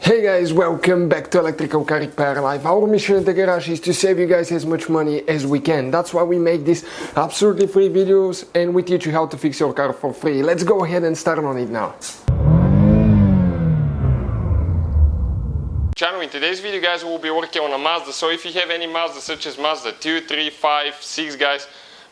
Hey guys, welcome back to Electrical Car Repair Live. Our mission in the garage is to save you guys as much money as we can. That's why we make these absolutely free videos and we teach you how to fix your car for free. Let's go ahead and start on it now. Channel, in today's video guys we'll be working on a Mazda. So if you have any Mazda such as Mazda 2, 3, 5, 6 guys,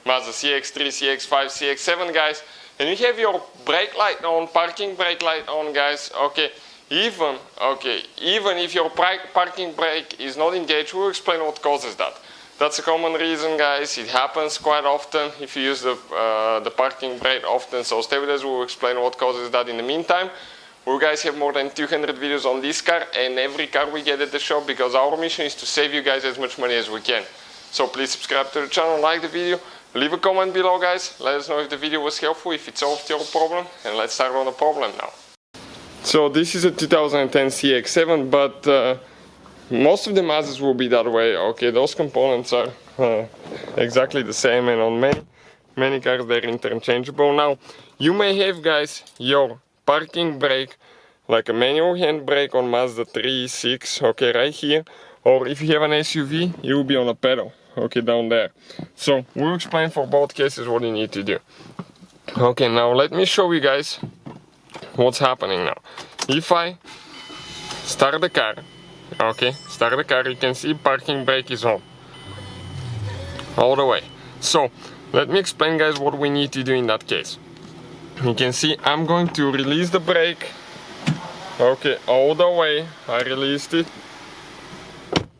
Mazda CX-3, CX-5, CX-7 guys, and you have your brake light on, parking brake light on guys, okay. Even if your parking brake is not engaged, we'll explain what causes that. That's a common reason guys, it happens quite often if you use the parking brake often, so stay with us, we'll explain what causes that. In the meantime, we guys have more than 200 videos on this car and every car we get at the shop, because our mission is to save you guys as much money as we can. So please subscribe to the channel, like the video, leave a comment below guys, let us know if the video was helpful, if it solved your problem, and let's start on the problem now. So this is a 2010 CX-7, but most of the Mazdas will be that way. Okay, those components are exactly the same, and on many cars they're interchangeable. Now, you may have guys your parking brake, like a manual handbrake on Mazda 3, 6, okay, right here. Or if you have an SUV, you will be on a pedal, okay, down there. So we'll explain for both cases what you need to do. Okay, now let me show you guys what's happening now. If I start the car, okay, you can see parking brake is on all the way. So let me explain guys what we need to do in that case. You can see I'm going to release the brake, okay, all the way. I released it,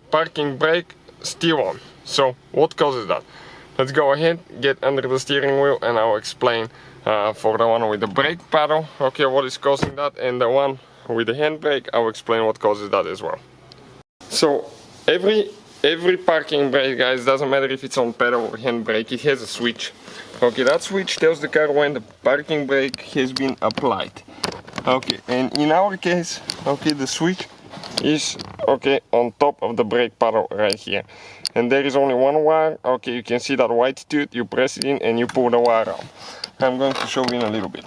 parking brake still on. So what causes that? Let's go ahead, get under the steering wheel, and I'll explain for the one with the brake paddle, okay, what is causing that, and the one with the handbrake, I'll explain what causes that as well. So every parking brake guys, doesn't matter if it's on pedal or handbrake, it has a switch. Okay, that switch tells the car when the parking brake has been applied. Okay, and in our case, okay, the switch is okay on top of the brake paddle right here. And there is only one wire, okay, you can see that white tooth, you press it in and you pull the wire out. I'm going to show you in a little bit.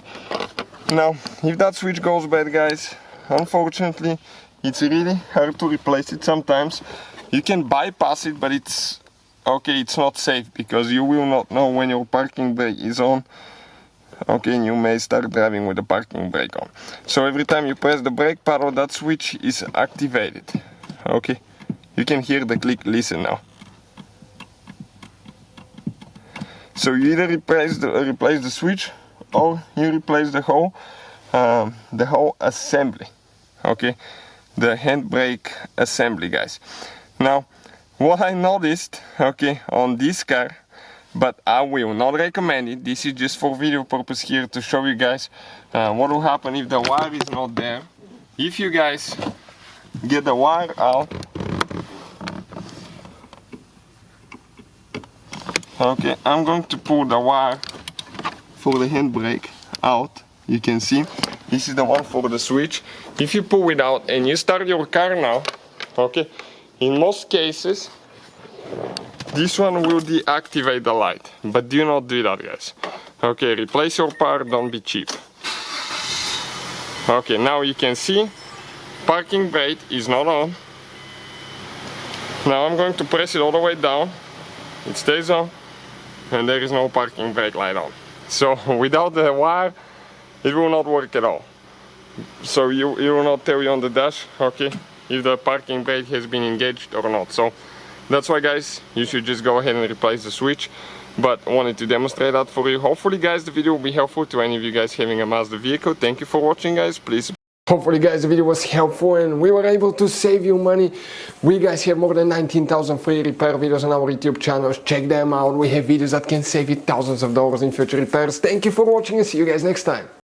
Now, if that switch goes bad guys, unfortunately, it's really hard to replace it sometimes. You can bypass it, but it's not safe, because you will not know when your parking brake is on. Okay, and you may start driving with the parking brake on. So every time you press the brake pedal, that switch is activated. Okay, you can hear the click, listen now. So you either replace the switch, or you replace the whole assembly. Okay, the handbrake assembly guys. Now, what I noticed, okay, on this car, but I will not recommend it, this is just for video purpose here to show you guys what will happen if the wire is not there. If you guys get the wire out, okay, I'm going to pull the wire for the handbrake out. You can see this is the one for the switch. If you pull it out and you start your car now, okay, in most cases this one will deactivate the light, but do not do that guys. Okay, replace your part, don't be cheap. Okay, now you can see parking brake is not on. Now I'm going to press it all the way down, it stays on, and there is no parking brake light on. So without the wire it will not work at all. So it will not tell you on the dash, okay, if the parking brake has been engaged or not. So that's why guys, you should just go ahead and replace the switch. But I wanted to demonstrate that for you. Hopefully guys the video will be helpful to any of you guys having a Mazda vehicle. Thank you for watching guys, please. Hopefully guys the video was helpful and we were able to save you money. We guys have more than 19,000 free repair videos on our YouTube channels. Check them out, we have videos that can save you thousands of dollars in future repairs. Thank you for watching and see you guys next time.